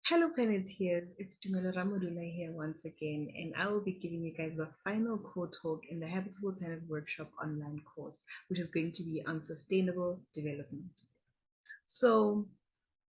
Hello Planeteers, it's Tumelo Ramolula here once again, and I will be giving you guys the final core talk in the Habitable Planet Workshop online course, which is going to be on sustainable development. So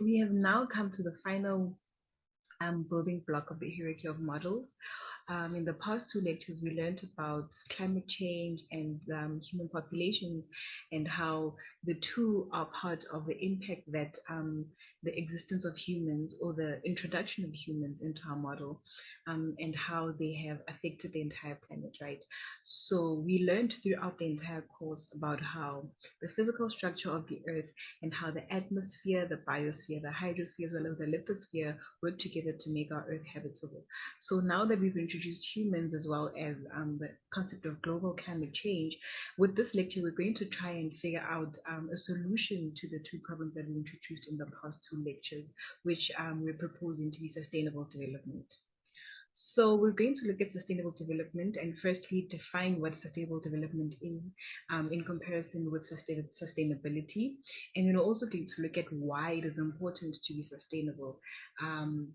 we have now come to the final building block of the hierarchy of models. In the past two lectures, we learned about climate change and human populations and how the two are part of the impact that the existence of humans or the introduction of humans into our model and how they have affected the entire planet, right? So we learned throughout the entire course about how the physical structure of the Earth and how the atmosphere, the biosphere, the hydrosphere, as well as the lithosphere work together to make our Earth habitable. So now that we've introduced humans as well as the concept of global climate change, with this lecture, we're going to try and figure out a solution to the two problems that we introduced in the past two lectures, which we're proposing to be sustainable development. So we're going to look at sustainable development and firstly define what sustainable development is in comparison with sustainability. And then we're also going to look at why it is important to be sustainable. Um,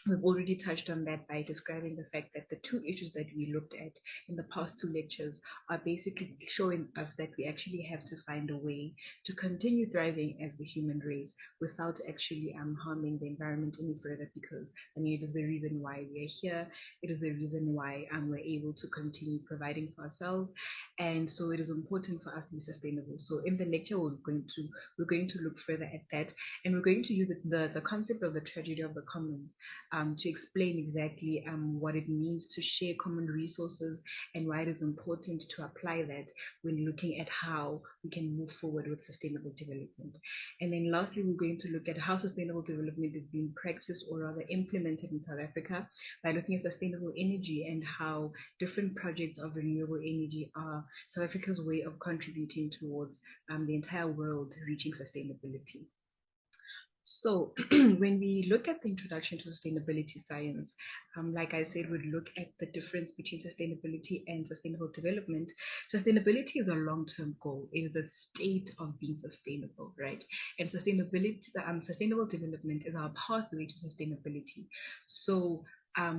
We've already touched on that by describing the fact that the two issues that we looked at in the past two lectures are basically showing us that we actually have to find a way to continue thriving as the human race without actually harming the environment any further, because it is the reason why we are here. It is the reason why we're able to continue providing for ourselves, and so it is important for us to be sustainable. So in the lecture, we're going to look further at that, and we're going to use the concept of the tragedy of the commons to explain exactly what it means to share common resources and why it is important to apply that when looking at how we can move forward with sustainable development. And then lastly, we're going to look at how sustainable development is being practiced or rather implemented in South Africa by looking at sustainable energy and how different projects of renewable energy are South Africa's way of contributing towards the entire world reaching sustainability. So, when we look at the introduction to sustainability science, like I said, we'd look at the difference between sustainability and sustainable development. Sustainability is a long term goal, it is a state of being sustainable, right? And sustainable development is our pathway to sustainability. So,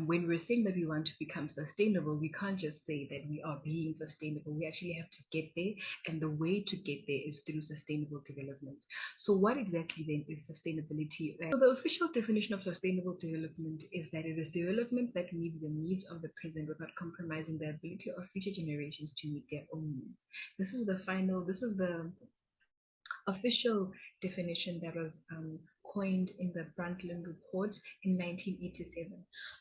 when we're saying that we want to become sustainable, we can't just say that we are being sustainable. We actually have to get there, and the way to get there is through sustainable development. So, what exactly then is sustainability? So, the official definition of sustainable development is that it is development that meets the needs of the present without compromising the ability of future generations to meet their own needs. This is the official definition that was coined in the Brundtland Report in 1987.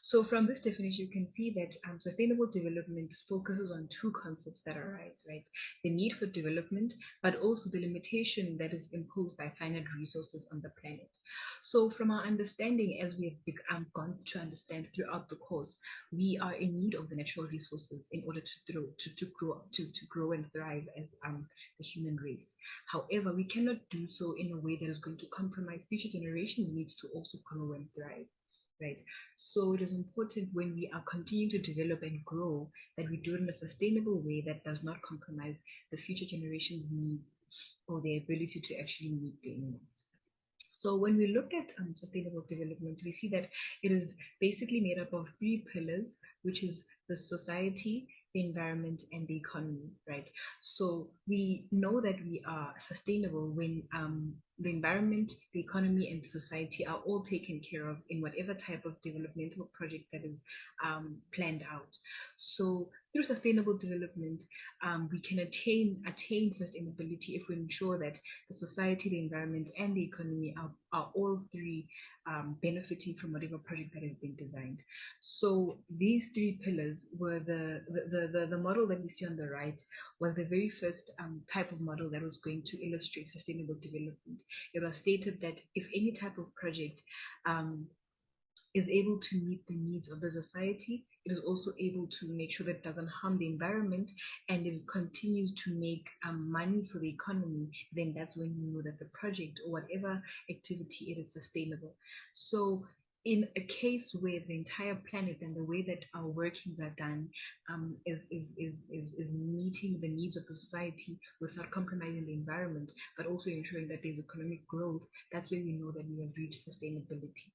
So, from this definition, you can see that sustainable development focuses on two concepts that arise, right? The need for development, but also the limitation that is imposed by finite resources on the planet. So, from our understanding, as we have gone to understand throughout the course, we are in need of the natural resources in order to grow and thrive as the human race. However, we cannot do so in a way that is going to compromise future generations' needs to also grow and thrive. Right. So it is important when we are continuing to develop and grow that we do it in a sustainable way that does not compromise the future generations' needs or their ability to actually meet their needs. So when we look at sustainable development, we see that it is basically made up of three pillars, which is the society, the environment, and the economy, right? So we know that we are sustainable when the environment, the economy, and society are all taken care of in whatever type of developmental project that is planned out. So through sustainable development, we can attain sustainability if we ensure that the society, the environment, and the economy are all three benefiting from whatever project that has been designed. So these three pillars were the model that we see on the right was the very first type of model that was going to illustrate sustainable development. It was stated that if any type of project um, is able to meet the needs of the society. It is also able to make sure that it doesn't harm the environment and it continues to make money for the economy. Then that's when you know that the project or whatever activity it is sustainable. So in a case where the entire planet and the way that our workings are done is meeting the needs of the society without compromising the environment, but also ensuring that there's economic growth, that's where we know that we have reached sustainability.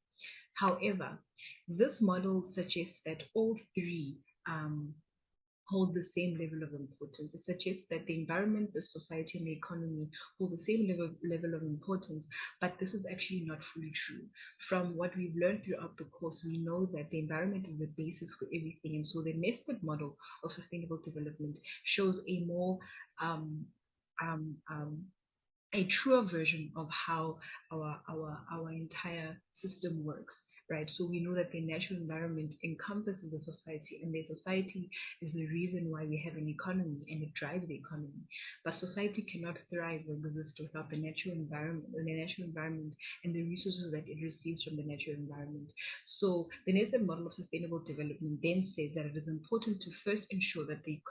However, this model suggests that all three hold the same level of importance. It suggests that the environment, the society, and the economy hold the same level of importance, but this is actually not fully true. From what we've learned throughout the course, we know that the environment is the basis for everything, and so the nested model of sustainable development shows a more um, um, a truer version of how our entire system works, right? So we know that the natural environment encompasses the society, and the society is the reason why we have an economy, and it drives the economy. But society cannot thrive or exist without the natural environment and the resources that it receives from the natural environment. So the nested model of sustainable development then says that it is important to first ensure that the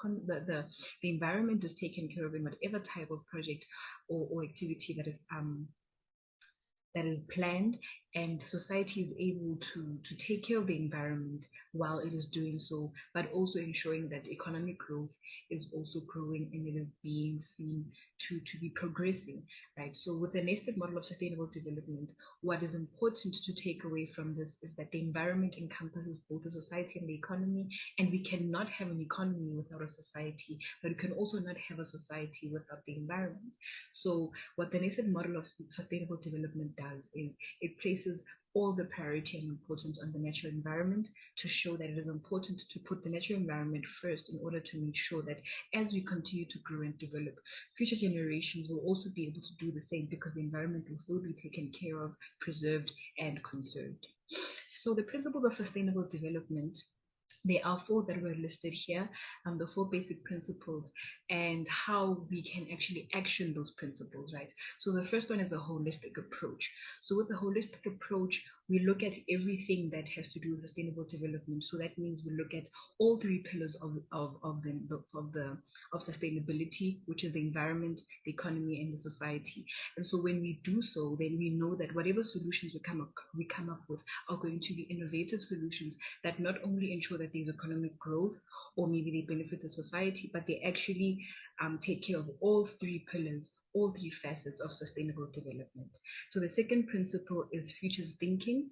environment is taken care of in whatever type of project or activity that is planned, and society is able to take care of the environment while it is doing so, but also ensuring that economic growth is also growing and it is being seen to be progressing, right? So with the nested model of sustainable development, what is important to take away from this is that the environment encompasses both the society and the economy, and we cannot have an economy without a society, but we can also not have a society without the environment. So what the nested model of sustainable development does is it places all the priority and importance on the natural environment to show that it is important to put the natural environment first in order to make sure that as we continue to grow and develop, future generations will also be able to do the same because the environment will still be taken care of, preserved, and conserved. So the principles of sustainable development, there are four that were listed here, the four basic principles, and how we can actually action those principles, right? So the first one is a holistic approach. So with the holistic approach, we look at everything that has to do with sustainable development. So that means we look at all three pillars of sustainability, which is the environment, the economy, and the society. And so when we do so, then we know that whatever solutions we come up with are going to be innovative solutions that not only ensure that there's economic growth or maybe they benefit the society, but they actually take care of all three pillars, all three facets of sustainable development. So the second principle is futures thinking,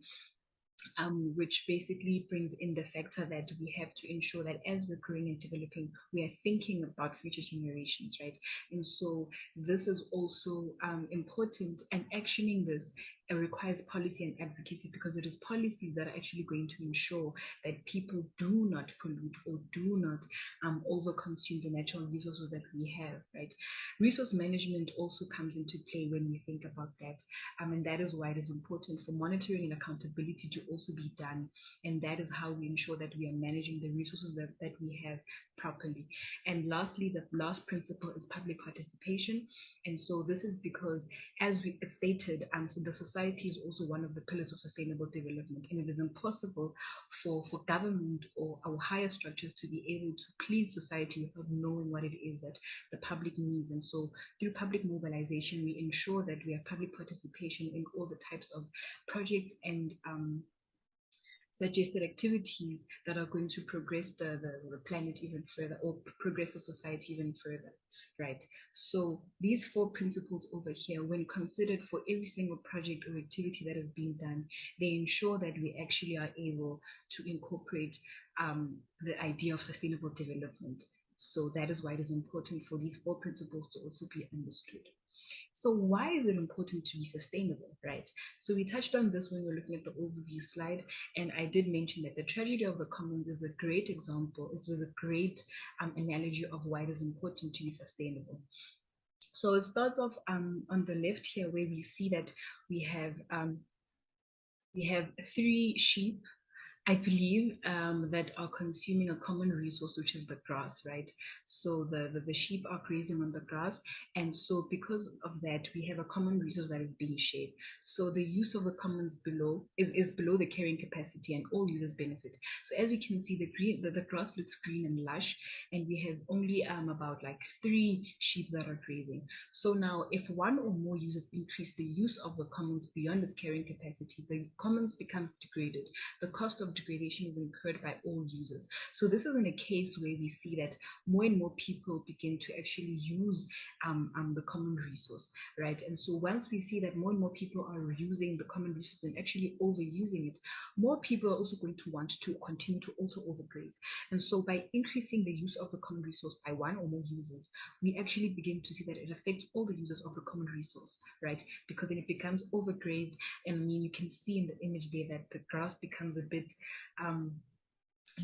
which basically brings in the factor that we have to ensure that as we're growing and developing, we are thinking about future generations, right? And so this is also important, and actioning this requires policy and advocacy, because it is policies that are actually going to ensure that people do not pollute or do not overconsume the natural resources that we have, right? Resource management also comes into play when we think about that, and that is why it is important for monitoring and accountability to also be done. And that is how we ensure that we are managing the resources that we have properly. And lastly, the last principle is public participation. And so this is because, as we stated, so the society is also one of the pillars of sustainable development, and it is impossible for government or our higher structures to be able to clean society without knowing what it is that the public needs. And so through public mobilization, we ensure that we have public participation in all the types of projects and suggested activities that are going to progress the planet even further, or progress the society even further, right? So these four principles over here, when considered for every single project or activity that is being done, they ensure that we actually are able to incorporate the idea of sustainable development. So that is why it is important for these four principles to also be understood. So why is it important to be sustainable, right? So we touched on this when we were looking at the overview slide, and I did mention that the tragedy of the commons is a great example. It was a great analogy of why it is important to be sustainable. So it starts off on the left here, where we see that we have three sheep I believe that are consuming a common resource, which is the grass, right? So the sheep are grazing on the grass. And so because of that, we have a common resource that is being shared. So the use of the commons below is below the carrying capacity and all users benefit. So as we can see, the grass looks green and lush, and we have only about like 3 sheep that are grazing. So now if one or more users increase the use of the commons beyond its carrying capacity, the commons becomes degraded. The cost of degradation is incurred by all users. So this is in a case where we see that more and more people begin to actually use the common resource, right? And so once we see that more and more people are using the common resource and actually overusing it, more people are also going to want to continue to also overgraze. And so by increasing the use of the common resource by one or more users, we actually begin to see that it affects all the users of the common resource, right? Because then it becomes overgrazed. And I mean, you can see in the image there that the grass becomes a bit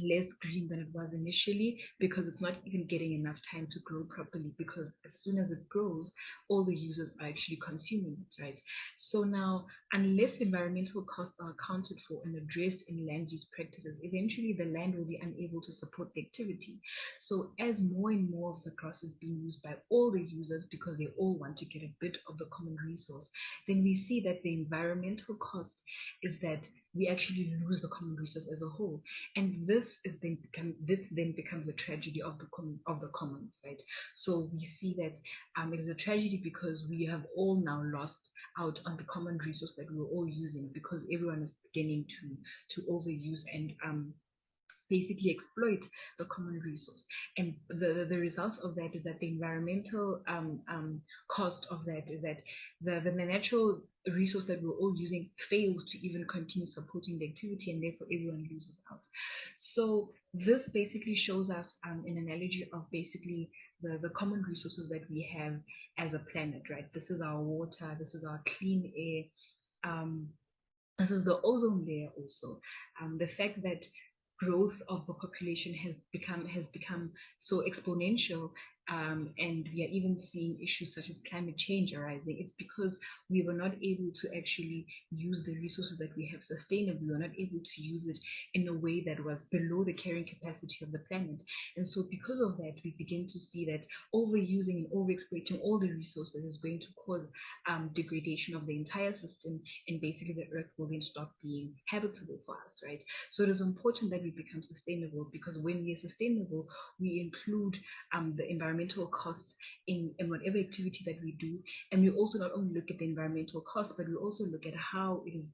less green than it was initially, because it's not even getting enough time to grow properly, because as soon as it grows, all the users are actually consuming it, right? So now, unless environmental costs are accounted for and addressed in land use practices, eventually the land will be unable to support the activity. So as more and more of the grass is being used by all the users because they all want to get a bit of the common resource, then we see that the environmental cost is that we actually lose the common resource as a whole. And this then becomes a tragedy of the commons, right? So we see that it is a tragedy because we have all now lost out on the common resource that we're all using, because everyone is beginning to overuse and basically exploit the common resource. And the result of that is that the environmental cost of that is that the natural resource that we're all using fails to even continue supporting the activity, and therefore everyone loses out. So this basically shows us an analogy of basically the common resources that we have as a planet, right? This is our water, this is our clean air, this is the ozone layer also. The fact that growth of the population has become so exponential, and we are even seeing issues such as climate change arising. It's because we were not able to actually use the resources that we have sustainably. We were not able to use it in a way that was below the carrying capacity of the planet. And so because of that, we begin to see that overusing and overexploiting all the resources is going to cause degradation of the entire system, and basically the earth will then stop being habitable for us, right? So it is important that we become sustainable, because when we are sustainable, we include the environmental costs in whatever activity that we do. And we also not only look at the environmental costs, but we also look at how it is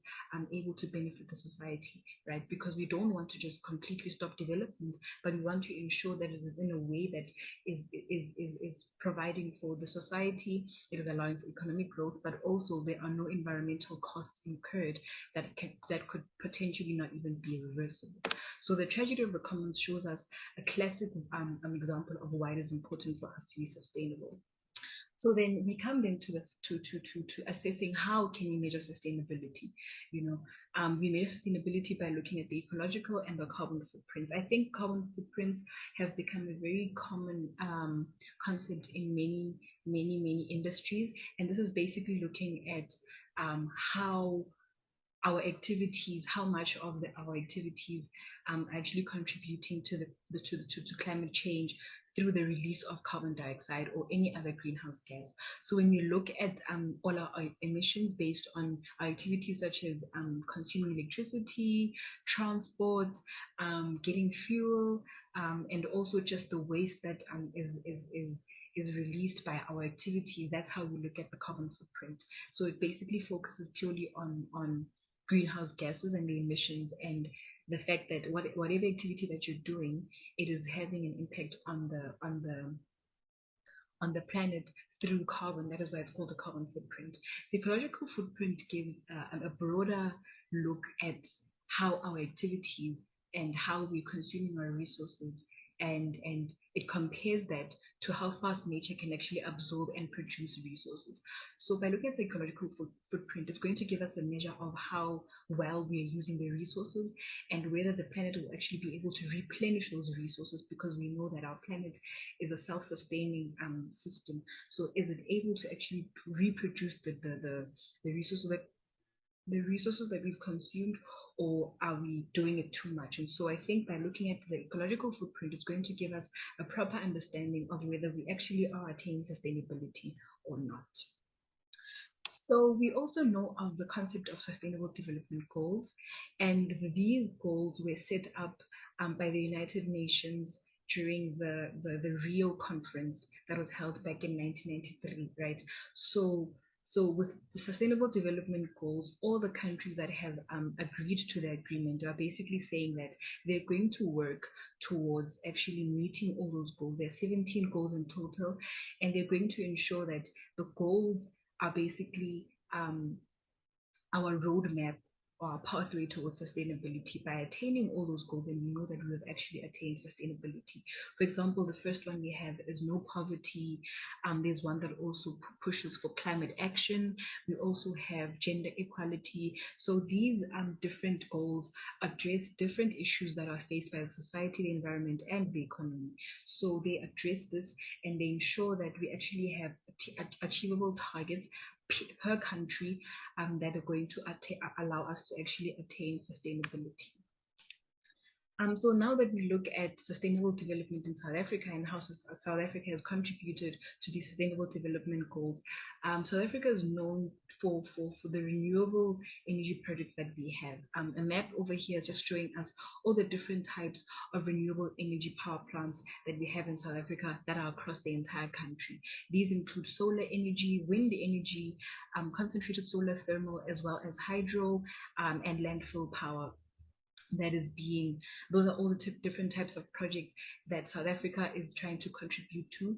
able to benefit the society, right? Because we don't want to just completely stop development, but we want to ensure that it is in a way that is providing for the society, it is allowing for economic growth, but also there are no environmental costs incurred that could potentially not even be reversible. So the tragedy of the commons shows us a classic example of why it is important for us to be sustainable. So then we come then to assessing how can we measure sustainability. We measure sustainability by looking at the ecological and the carbon footprints. I think carbon footprints have become a very common concept in many industries, and this is basically looking at how our activities, how much of our activities are actually contributing to to climate change through the release of carbon dioxide or any other greenhouse gas. So when we look at all our emissions based on our activities such as consuming electricity, transport, getting fuel, and also just the waste that is released by our activities, that's how we look at the carbon footprint. So it basically focuses purely on greenhouse gases and the emissions, and the fact that whatever activity that you're doing, it is having an impact on the planet through carbon. That is why it's called a carbon footprint. The ecological footprint gives a broader look at how our activities and how we're consuming our resources, and it compares that to how fast nature can actually absorb and produce resources. So by looking at the ecological footprint, it's going to give us a measure of how well we are using the resources, and whether the planet will actually be able to replenish those resources, because we know that our planet is a self-sustaining system. So is it able to actually reproduce the resources that the resources that we've consumed, or are we doing it too much? And so I think by looking at the ecological footprint, it's going to give us a proper understanding of whether we actually are attaining sustainability or not. So we also know of the concept of sustainable development goals, and these goals were set up by the United Nations during the Rio conference that was held back in 1993, right? So with the sustainable development goals, all the countries that have agreed to the agreement are basically saying that they're going to work towards actually meeting all those goals. There are 17 goals in total, and they're going to ensure that the goals are basically our roadmap or our pathway towards sustainability by attaining all those goals, and we know that we have actually attained sustainability. For example, the first one we have is no poverty. There's one that also pushes for climate action. We also have gender equality. So these different goals address different issues that are faced by the society, the environment, and the economy. So they address this, and they ensure that we actually have achievable targets per country that are going to allow us to actually attain sustainability. So now that we look at sustainable development in South Africa and how South Africa has contributed to the sustainable development goals, South Africa is known for the renewable energy projects that we have. A map over here is just showing us all the different types of renewable energy power plants that we have in South Africa that are across the entire country. These include solar energy, wind energy, concentrated solar thermal, as well as hydro and landfill power that is being, those are all the different types of projects that South Africa is trying to contribute to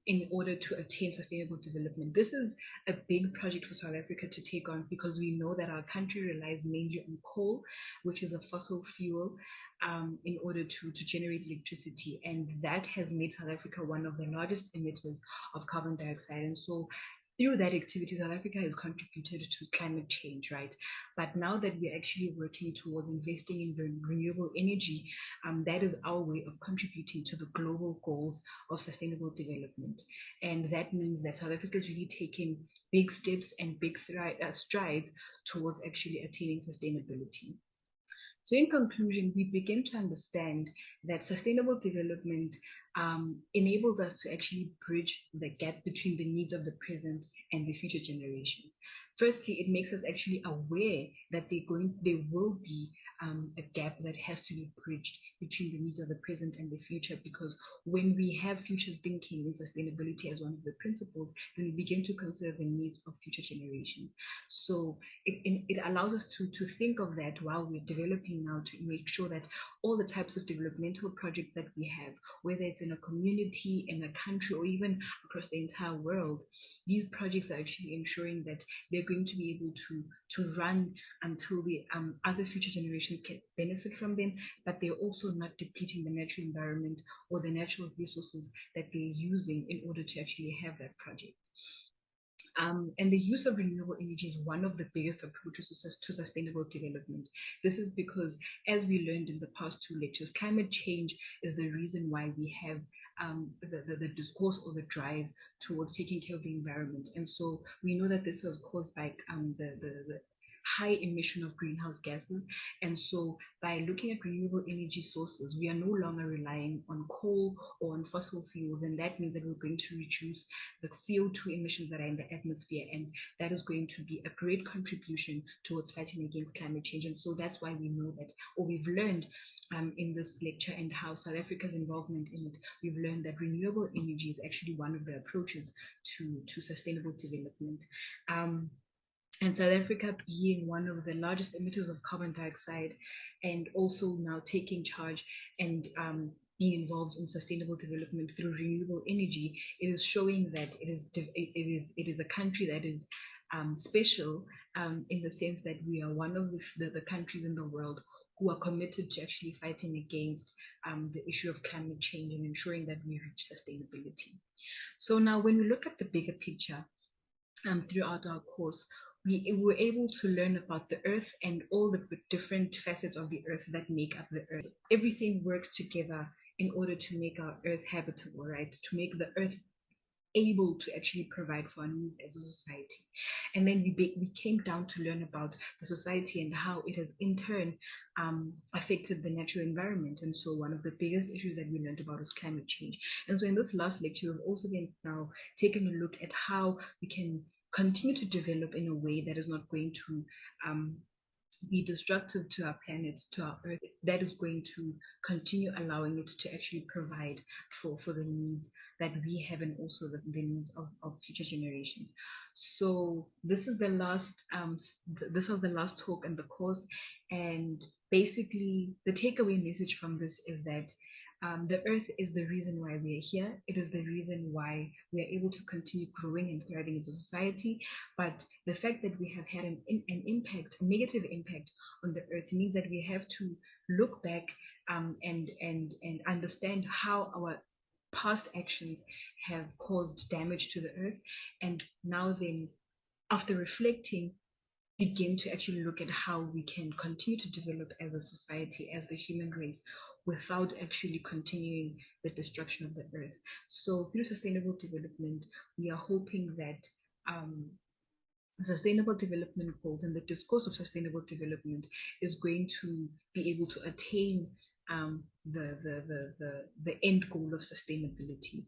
in order to attain sustainable development. This is a big project for South Africa to take on because we know that our country relies mainly on coal, which is a fossil fuel, in order to generate electricity. And that has made South Africa one of the largest emitters of carbon dioxide. And so through that activity, South Africa has contributed to climate change, right? But now that we're actually working towards investing in renewable energy, that is our way of contributing to the global goals of sustainable development. And that means that South Africa is really taking big steps and big strides towards actually attaining sustainability. So, in conclusion, we begin to understand that sustainable development enables us to actually bridge the gap between the needs of the present and the future generations. Firstly, it makes us actually aware that there will be a gap that has to be bridged between the needs of the present and the future, because when we have futures thinking and sustainability as one of the principles, then we begin to consider the needs of future generations. So it allows us to think of that while we're developing now, to make sure that all the types of developmental projects that we have, whether it's in a community, in a country, or even across the entire world, these projects are actually ensuring that they're going to be able to run until the other future generations can benefit from them, but they're also not depleting the natural environment or the natural resources that they're using in order to actually have that project. And the use of renewable energy is one of the biggest approaches to sustainable development. This is because, as we learned in the past two lectures, climate change is the reason why we have the discourse or the drive towards taking care of the environment. And so we know that this was caused by the high emission of greenhouse gases. And so by looking at renewable energy sources, we are no longer relying on coal or on fossil fuels. And that means that we're going to reduce the CO2 emissions that are in the atmosphere. And that is going to be a great contribution towards fighting against climate change. And so that's why we know that, or we've learned in this lecture and how South Africa's involvement in it, we've learned that renewable energy is actually one of the approaches to sustainable development. And South Africa being one of the largest emitters of carbon dioxide, and also now taking charge and being involved in sustainable development through renewable energy, it is showing that it is a country that is special in the sense that we are one of the countries in the world who are committed to actually fighting against the issue of climate change and ensuring that we reach sustainability. So now when we look at the bigger picture throughout our course, we were able to learn about the earth and all the different facets of the earth that make up the earth. Everything works together in order to make our earth habitable, right? To make the earth able to actually provide for our needs as a society. And then we came down to learn about the society and how it has in turn affected the natural environment. And so one of the biggest issues that we learned about was climate change. And so in this last lecture, we've also been now taken a look at how we can continue to develop in a way that is not going to be destructive to our planet, to our earth, that is going to continue allowing it to actually provide for the needs that we have and also the needs of future generations. So this is the last this was the last talk in the course, and basically the takeaway message from this is that the earth is the reason why we are here. It is the reason why we are able to continue growing and thriving as a society. But the fact that we have had an impact, a negative impact on the earth, means that we have to look back and understand how our past actions have caused damage to the earth. And now then, after reflecting, begin to actually look at how we can continue to develop as a society, as the human race, without actually continuing the destruction of the earth. So through sustainable development, we are hoping that sustainable development goals and the discourse of sustainable development is going to be able to attain the end goal of sustainability.